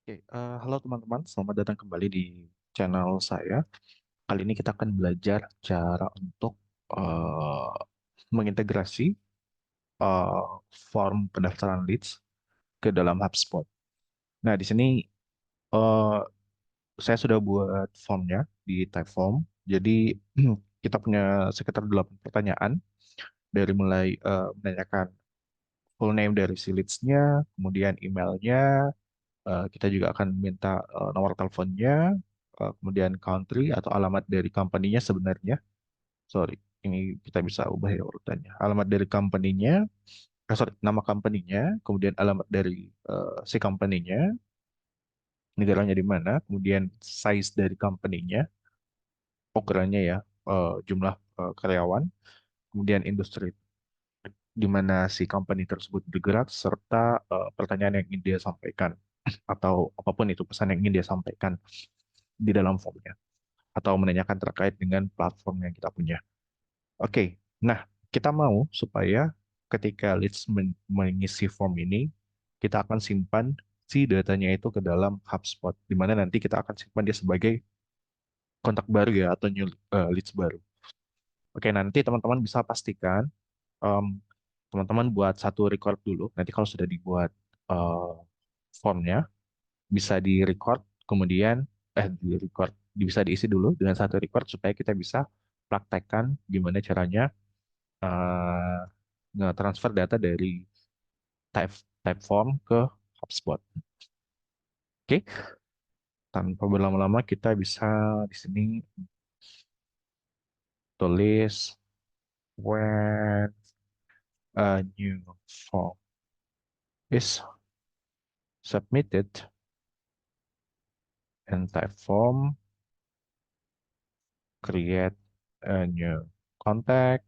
Oke, halo teman-teman, selamat datang kembali di channel saya. Kali ini kita akan belajar cara untuk eh, mengintegrasi eh, form pendaftaran leads ke dalam HubSpot. Nah, di sini eh, saya sudah buat formnya di Typeform. Jadi kita punya sekitar 8 pertanyaan dari mulai menanyakan full name dari si leads-nya, kemudian emailnya. Kita juga akan minta nomor teleponnya, kemudian country atau alamat dari company-nya sebenarnya. Sorry, ini kita bisa ubah ya urutannya. Alamat dari company-nya, sorry, nama company-nya, kemudian alamat dari si company-nya, negaranya di mana, kemudian size dari company-nya, ukurannya ya, jumlah karyawan, kemudian industri di mana si company tersebut bergerak, serta pertanyaan yang ingin dia sampaikan atau apapun itu pesan yang ingin dia sampaikan di dalam formnya, atau menanyakan terkait dengan platform yang kita punya. Oke, nah kita mau supaya ketika leads mengisi form ini, kita akan simpan si datanya itu ke dalam HubSpot, di mana nanti kita akan simpan dia sebagai kontak baru ya, atau new leads baru. Oke, nanti teman-teman bisa pastikan em, teman-teman buat satu record dulu. Nanti kalau sudah dibuat eh, formnya, bisa di-record, kemudian di-record, bisa diisi dulu dengan satu record supaya kita bisa praktekkan gimana caranya eh, nge-transfer data dari type type form ke HubSpot. Oke, tanpa berlama-lama kita bisa di sini tulis when a new form is submitted and type form, create a new contact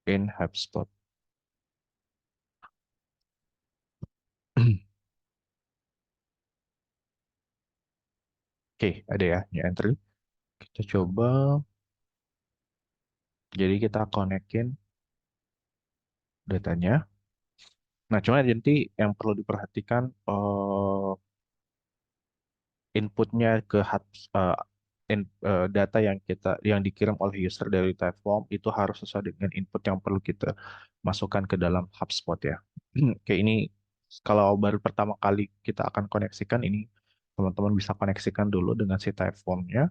in HubSpot. Oke, ada ya, new entry. Kita coba, jadi kita konekin datanya. Nah, cuma nanti yang perlu diperhatikan inputnya ke data yang yang dikirim oleh user dari Typeform itu harus sesuai dengan input yang perlu kita masukkan ke dalam HubSpot ya. Oke, ini kalau baru pertama kali kita akan koneksikan ini, teman-teman bisa koneksikan dulu dengan si Typeformnya.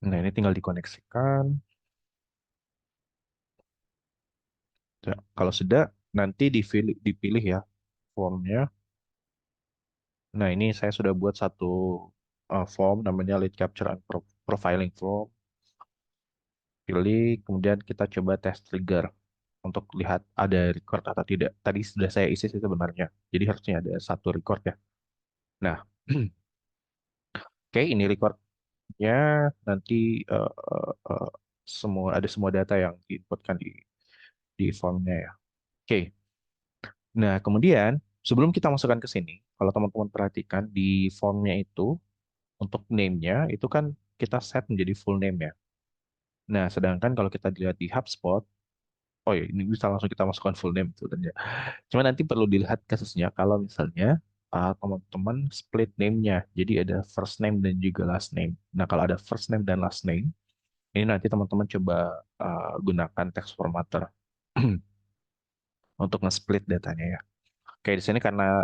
Nah, ini tinggal dikoneksikan. Ya, kalau sudah, nanti dipilih ya formnya. Nah, ini saya sudah buat satu form namanya lead capture and profiling form. Pilih, kemudian kita coba tes trigger untuk lihat ada record atau tidak. Tadi sudah saya isi sih sebenarnya. Jadi harusnya ada satu record ya. Nah, oke, ini recordnya nanti eh, eh, ada semua data yang diinputkan di formnya ya. Oke. Nah, kemudian sebelum kita masukkan ke sini, kalau teman-teman perhatikan di formnya itu untuk name-nya itu kan kita set menjadi full name ya. Nah, sedangkan kalau kita dilihat di HubSpot, oh ya, ini bisa langsung kita masukkan full name sebenarnya. Cuma nanti perlu dilihat kasusnya kalau misalnya teman-teman split name-nya. Jadi ada first name dan juga last name. Nah, kalau ada first name dan last name, ini nanti teman-teman coba gunakan text formatter untuk nge-split datanya ya. Kayak di sini karena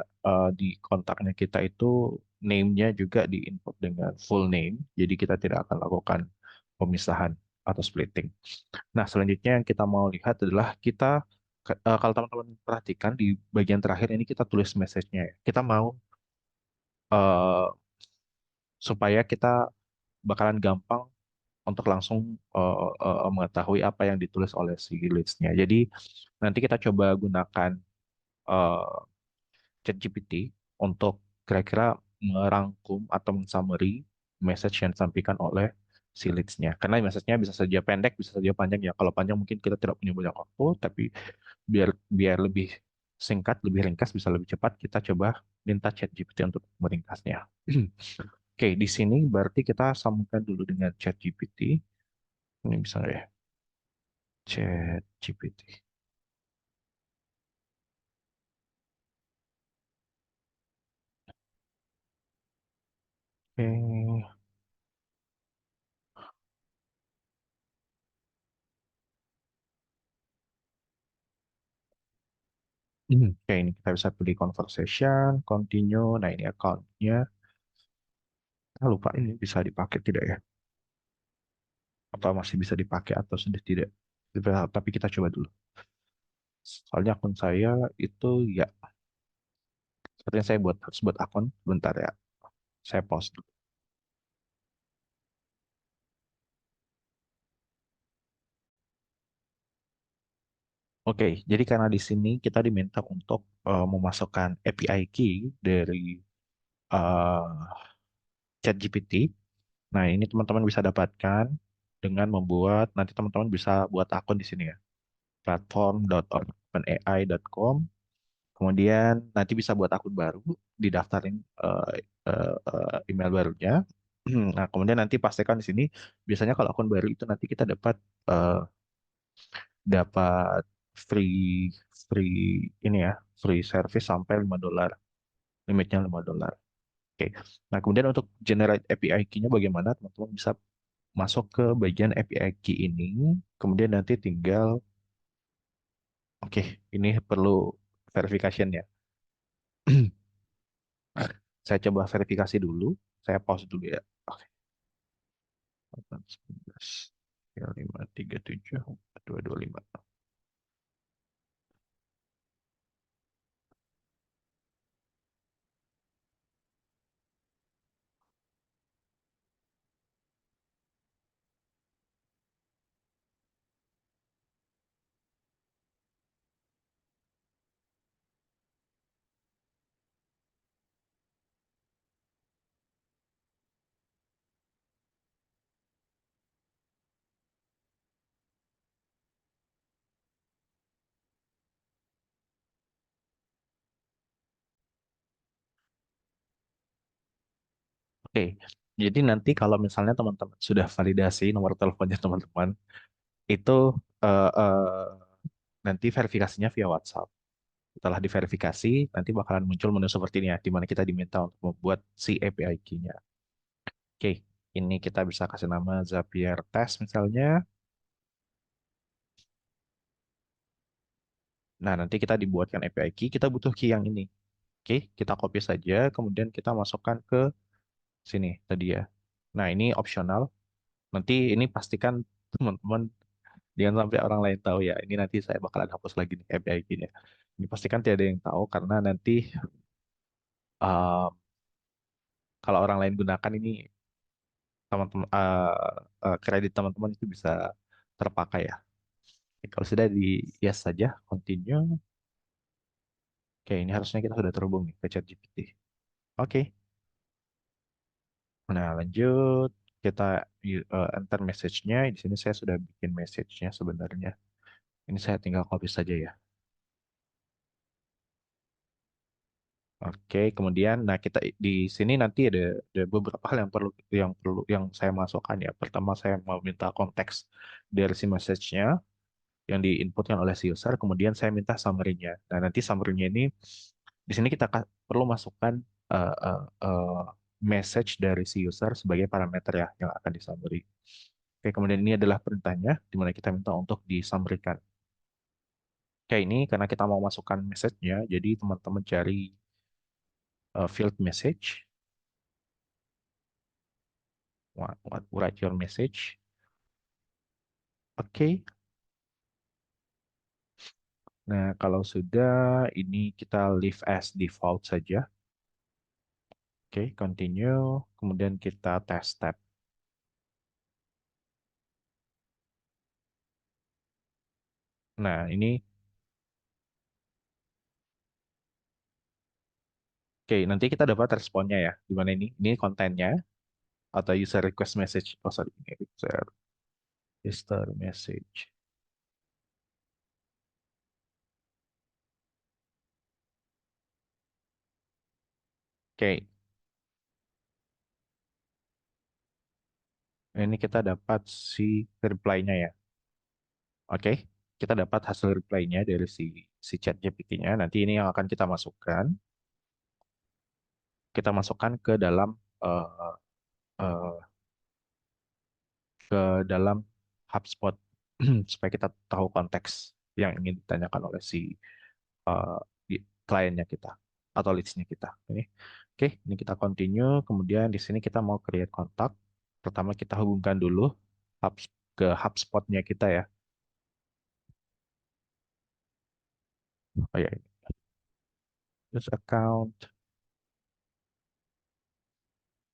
di kontaknya kita itu name-nya juga di-input dengan full name, jadi kita tidak akan lakukan pemisahan atau splitting. Nah, selanjutnya yang kita mau lihat adalah kalau teman-teman perhatikan di bagian terakhir ini kita tulis message-nya ya. Kita mau eh, supaya kita bakalan gampang untuk langsung mengetahui apa yang ditulis oleh si leads-nya. Jadi nanti kita coba gunakan eh, ChatGPT untuk kira-kira merangkum atau mensummary message yang disampaikan oleh si leads-nya. Karena message-nya bisa saja pendek, bisa saja panjang ya. Kalau panjang mungkin kita tidak punya banyak waktu, tapi biar biar lebih singkat, lebih ringkas, bisa lebih cepat, kita coba minta ChatGPT untuk meringkasnya. Oke, di sini berarti kita sambungkan dulu dengan ChatGPT. Ini bisa nggak ya? Chat GPT. Oke. Oke, ini kita bisa pilih conversation, continue. Nah, ini account-nya. Ah, lupa ini bisa dipakai tidak ya? Apa masih bisa dipakai atau sudah tidak? Tapi kita coba dulu. Soalnya akun saya itu ya, sepertinya saya harus buat akun. Bentar ya, saya pause dulu. Oke, jadi karena di sini kita diminta untuk memasukkan API key dari uh, ChatGPT. Nah, ini teman-teman bisa dapatkan dengan membuat, nanti teman-teman bisa buat akun di sini ya, platform.openai.com. Kemudian nanti bisa buat akun baru, didaftarin email barunya. Nah, kemudian nanti pastikan di sini, biasanya kalau akun baru itu nanti kita eh, dapat free free ini ya, free service sampai $5, limitnya $5. Oke. Nah, kemudian untuk generate API key-nya bagaimana? Teman-teman bisa masuk ke bagian API key ini, kemudian nanti tinggal, oke, ini perlu verification ya. Saya coba verifikasi dulu, saya pause dulu ya. Oke, 19, 537, 225. Oke, jadi nanti kalau misalnya teman-teman sudah validasi nomor teleponnya teman-teman, itu nanti verifikasinya via WhatsApp. Setelah diverifikasi, nanti bakalan muncul menu seperti ini ya, di mana kita diminta untuk membuat si API key-nya. Oke, ini kita bisa kasih nama Zapier Test misalnya. Nah, nanti kita dibuatkan API key, kita butuh key yang ini. Oke, kita copy saja, kemudian kita masukkan ke sini tadi ya. Nah, ini opsional. Nanti ini pastikan teman-teman jangan sampai orang lain tahu ya. Ini nanti saya bakalan hapus lagi nih API key-nya. Ini pastikan tidak ada yang tahu karena nanti uh, kalau orang lain gunakan ini teman-teman kredit teman-teman itu bisa terpakai ya. Oke, kalau sudah di yes saja, continue. Oke, ini harusnya kita sudah terhubung nih ke ChatGPT. Oke, nah lanjut kita enter message-nya. Di sini saya sudah bikin message-nya sebenarnya. Ini saya tinggal copy saja ya. Oke, kemudian nah kita di sini nanti ada beberapa hal yang saya masukkan ya. Pertama saya mau minta konteks dari si message-nya yang diinputkan oleh si user, kemudian saya minta summary-nya. Nah, nanti summary-nya ini di sini kita perlu masukkan uh, uh, uh, message dari si user sebagai parameter ya yang akan disummary. Oke, kemudian ini adalah perintahnya di mana kita minta untuk disummary-kan. Oke, ini karena kita mau masukkan message-nya, jadi teman-teman cari field message, write your message. Oke, nah kalau sudah ini kita leave as default saja. Oke, continue. Kemudian kita test tab. Nah, ini oke, nanti kita dapat responnya ya. Di mana ini? Ini kontennya atau user request message. Oh, sorry, ini user message. Oke, ini kita dapat si reply-nya ya. Oke, kita dapat hasil reply-nya dari si chat GPT-nya. Nanti ini yang akan kita masukkan. Kita masukkan eh, eh, ke dalam HubSpot supaya kita tahu konteks yang ingin ditanyakan oleh si eh, kliennya kita atau leads-nya kita. Oke, ini kita continue. Kemudian di sini kita mau create kontak. Pertama kita hubungkan dulu ke HubSpot-nya kita ya. Oh ya, use account.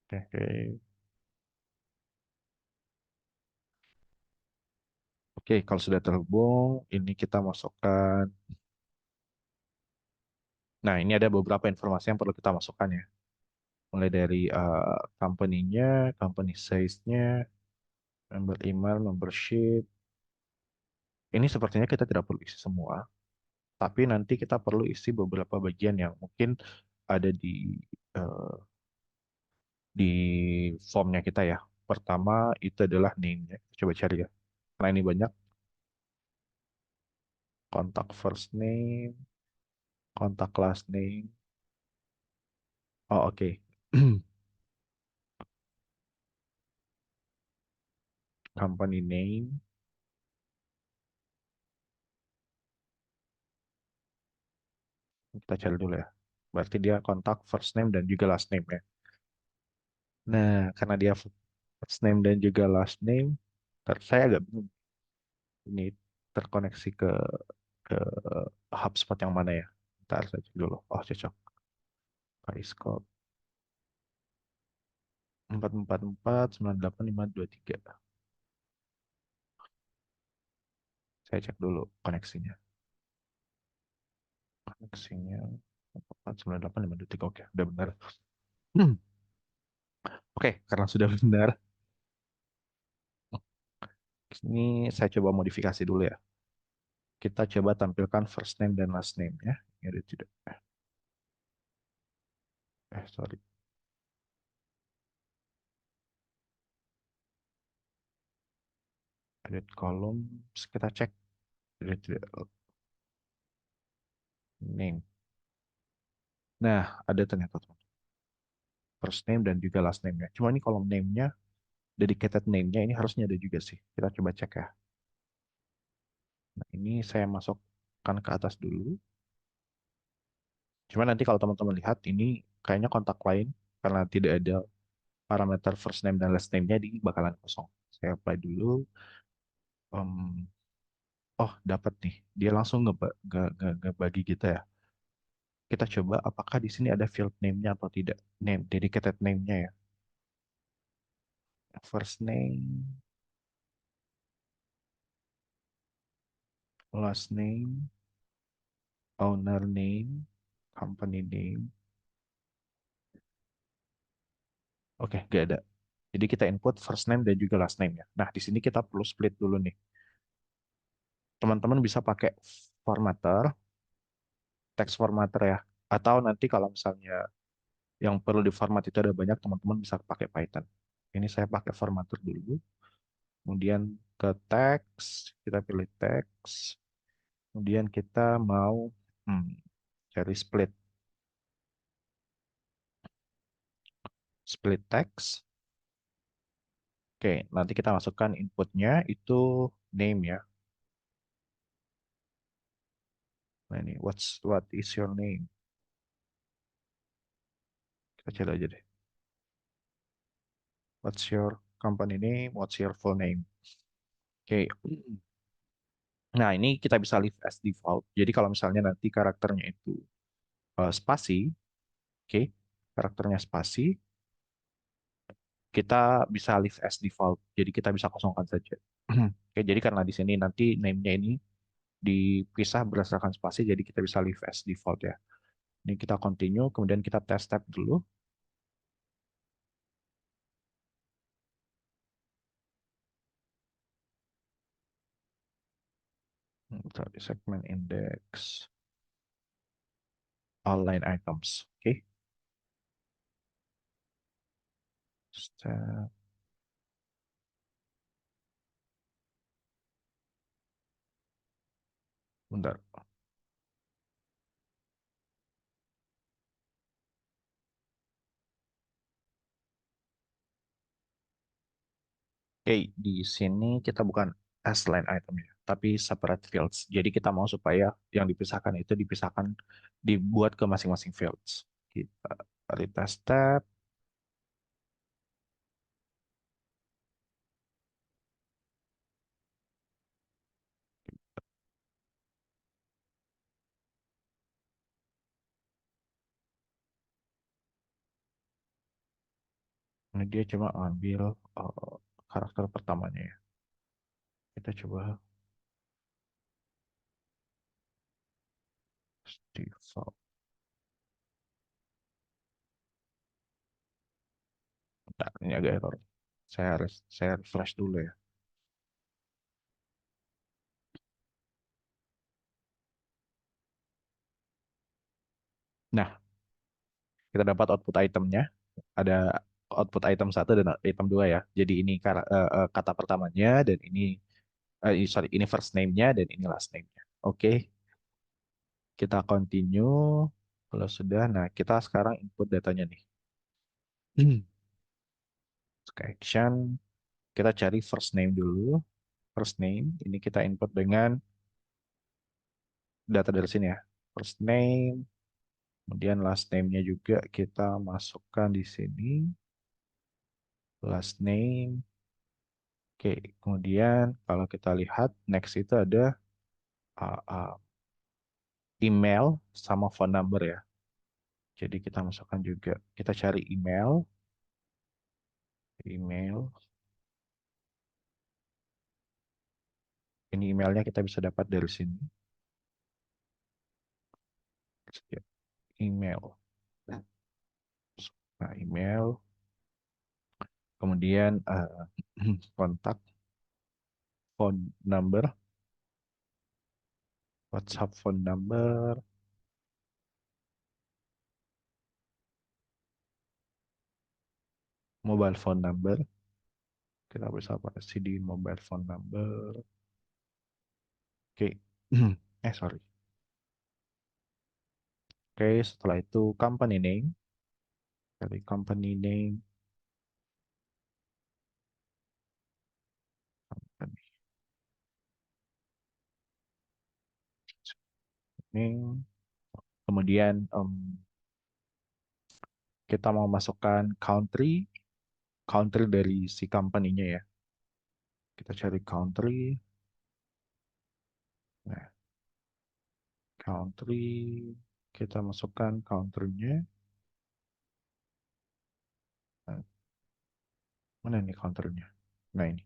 Oke, oke. Oke, kalau sudah terhubung, ini kita masukkan. Nah, ini ada beberapa informasi yang perlu kita masukkan ya. Mulai dari company-nya, company size-nya, member email, membership. Ini sepertinya kita tidak perlu isi semua, tapi nanti kita perlu isi beberapa bagian yang mungkin ada eh, di formnya kita ya. Pertama itu adalah name-nya. Coba cari ya. Karena ini banyak. Kontak first name, kontak last name. Oh, oke. Company name. Kita cari dulu ya. Berarti dia kontak first name dan juga last name ya. Nah, karena dia first name dan juga last name, saya agak bingung ini terkoneksi ke HubSpot yang mana ya. Ntar saya cek dulu. Oh, cocok. Periscope 444 98 523. Saya cek dulu koneksinya. Koneksinya 498 523. Oke, udah benar. Hmm. Oke, karena sudah benar, ini saya coba modifikasi dulu ya. Kita coba tampilkan first name dan last name ya. Ini ada tidak? Sorry. Edit column. Kita cek. Ada tidak? Name. Nah, ada ternyata teman. First name dan juga last name-nya. Cuma ini kolom name-nya, dedicated name-nya ini harusnya ada juga sih. Kita coba cek ya. Nah, ini saya masukkan ke atas dulu. Cuma nanti kalau teman-teman lihat, ini kayaknya kontak lain karena tidak ada parameter first name dan last name-nya di bakalan kosong. Saya apply dulu. Em, oh, dapat nih. Dia langsung ngebagi kita ya. Kita coba apakah di sini ada field name-nya atau tidak. Name, dedicated name-nya ya. First name, last name, owner name, company name. Oke, nggak ada. Jadi kita input first name dan juga last name ya. Nah, di sini kita perlu split dulu nih. Teman-teman bisa pakai formatter, text formatter ya. Atau nanti kalau misalnya yang perlu diformat itu ada banyak, teman-teman bisa pakai Python. Ini saya pakai formatter dulu. Kemudian ke teks, kita pilih teks. Kemudian kita mau hmm, cari split text. Oke, nanti kita masukkan inputnya itu name ya. Nah ini, what is your name? Kita cari aja deh. What's your company name? What's your full name? Oke. Nah ini kita bisa leave as default. Jadi kalau misalnya nanti karakternya itu spasi, oke, karakternya spasi, kita bisa leave as default. Jadi kita bisa kosongkan saja. Oke, jadi karena di sini nanti name-nya ini dipisah berdasarkan spasi, jadi kita bisa leave as default ya. Ini kita continue, kemudian kita test tab dulu. Tadi segmen index, all line items. Oke. Step. Bentar. Oke, di sini kita bukan as line item ya, tapi separate fields. Jadi kita mau supaya yang dipisahkan itu dipisahkan, dibuat ke masing-masing fields. Kita retest tab. Ini dia cuma ambil karakter pertamanya ya. Kita coba default. Nah, ini agak error. Saya refresh dulu ya. Nah, kita dapat output itemnya. Ada output item satu dan item dua ya. Jadi ini kata pertamanya dan ini sorry, ini first name-nya dan ini last name-nya. Oke, kita continue. Kalau sudah, nah kita sekarang input datanya nih. Ke action, kita cari first name dulu. First name, ini kita input dengan data dari sini ya. First name, kemudian last name-nya juga kita masukkan di sini. Last name. Oke, kemudian kalau kita lihat next itu ada uh, uh, email sama phone number ya. Jadi kita masukkan juga, kita cari email. Ini emailnya kita bisa dapat dari sini. Ya, email. Nah, email. Kemudian kontak, phone number, WhatsApp phone number, mobile phone number. Kita bisa pakai di mobile phone number. Oke. Sorry. Oke, setelah itu company name. Dari company name. Company name. Kemudian kita mau masukkan country dari si company-nya ya. Kita cari country. Nah, country. Kita masukkan country-nya. Nah, mana nih country-nya? Nah, ini.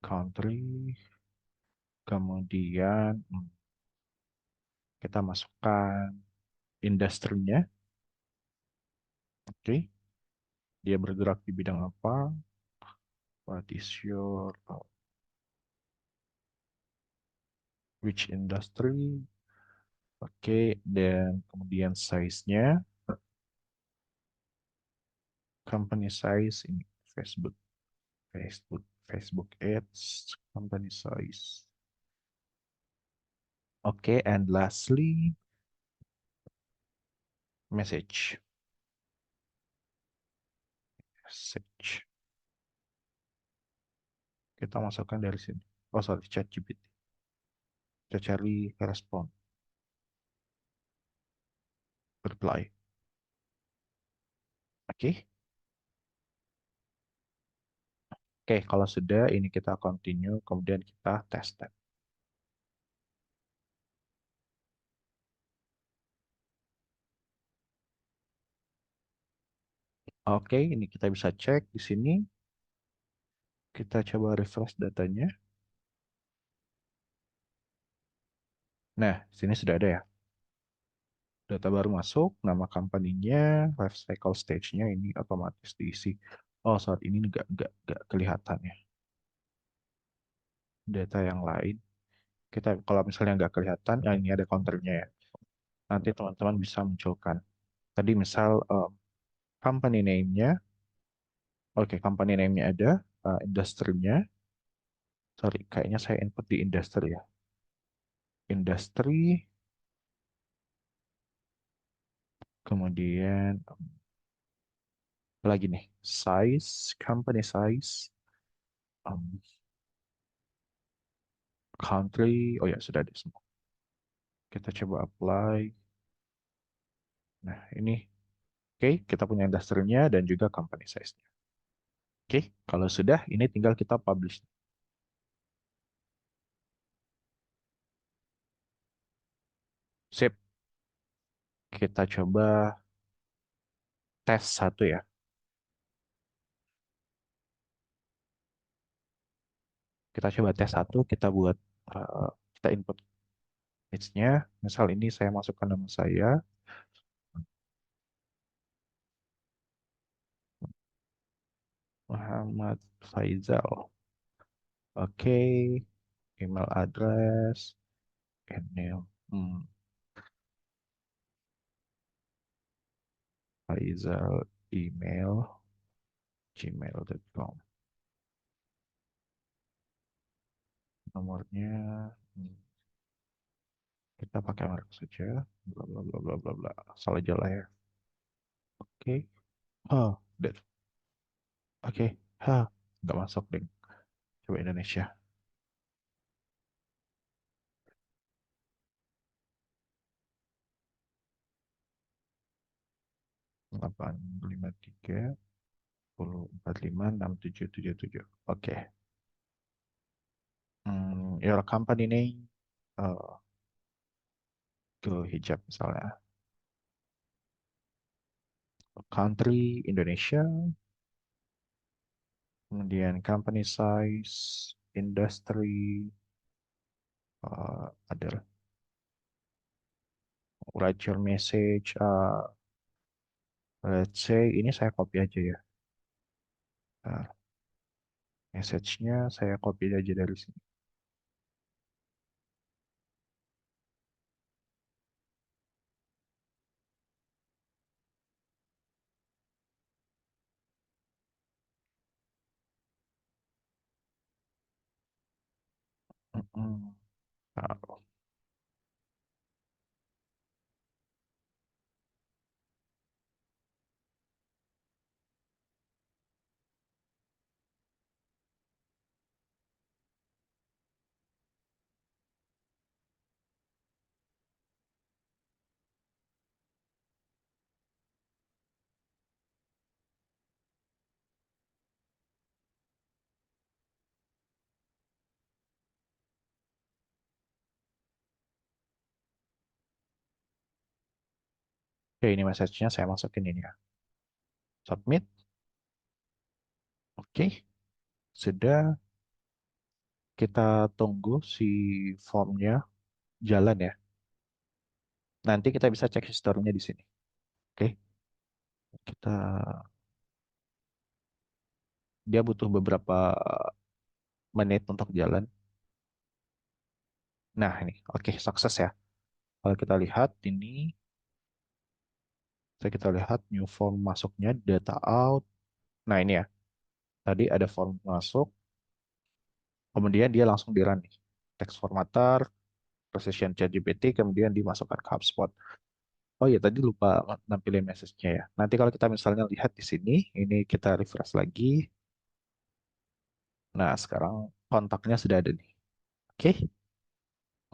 Country. Kemudian kita masukkan industrinya. Oke. Dia bergerak di bidang apa? What is your which industry? Oke, dan kemudian size-nya, company size ini Facebook, Facebook Ads, company size. Oke, and lastly, message. Message. Kita masukkan dari sini. Oh, sorry, ChatGPT. Kita cari respon, reply. Oke. Oke, kalau sudah ini kita continue, kemudian kita test. Oke, ini kita bisa cek di sini. Kita coba refresh datanya. Nah, sini sudah ada ya. Data baru masuk, nama company-nya, life cycle stage-nya ini otomatis diisi. Oh, saat ini nggak kelihatan ya. Data yang lain. Kita kalau misalnya nggak kelihatan, ya ini ada counternya ya. Nanti teman-teman bisa munculkan. Tadi misal company name-nya, oke company name-nya ada, industry-nya. Sorry, kayaknya saya input di industry ya. industry, kemudian lagi nih, size, company size, um, country, oh ya sudah ada semua. Kita coba apply. Nah, ini oke, kita punya industrinya dan juga company size-nya. Oke, kalau sudah, ini tinggal kita publish. Sip, kita coba tes satu ya. Kita coba tes satu, kita buat, kita input image-nya. Misal ini saya masukkan nama saya, Muhammad Faizal. Oke, email address, email, Faizal, email, gmail.com. Nomornya, hmm, kita pakai merek saja, bla bla bla bla bla bla. Asal aja lah ya. Oke. Oh, udah. Oke. Nggak masuk deh. Coba Indonesia. 853 1045 6777. Oke. Your company name, uh, ke hijab misalnya. Country Indonesia, kemudian company size, industry, ada write your message. Let's say ini saya copy aja ya. Nah, message-nya saya copy aja dari sini. Mm-mm. Nah, oke, ini message-nya saya masukin ini ya. Submit. Oke, sudah, kita tunggu si formnya jalan ya. Nanti kita bisa cek historinya di sini. Oke, kita dia butuh beberapa menit untuk jalan. Nah, ini oke, sukses ya. Kalau kita lihat ini, kita lihat new form masuknya, data out. Nah, ini ya. Tadi ada form masuk, kemudian dia langsung di run nih. Text formatter, precision ChatGPT, kemudian dimasukkan ke HubSpot. Oh iya, tadi lupa nampilin message-nya ya. Nanti kalau kita misalnya lihat di sini, ini kita refresh lagi. Nah, sekarang kontaknya sudah ada nih. Oke.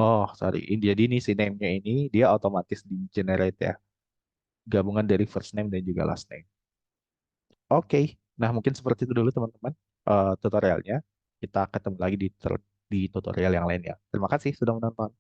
Oh, sorry. Jadi ini si name-nya ini dia otomatis di generate ya. Gabungan dari first name dan juga last name. Oke. Nah, mungkin seperti itu dulu teman-teman, tutorialnya. Kita ketemu lagi di tutorial yang lain ya. Terima kasih sudah menonton.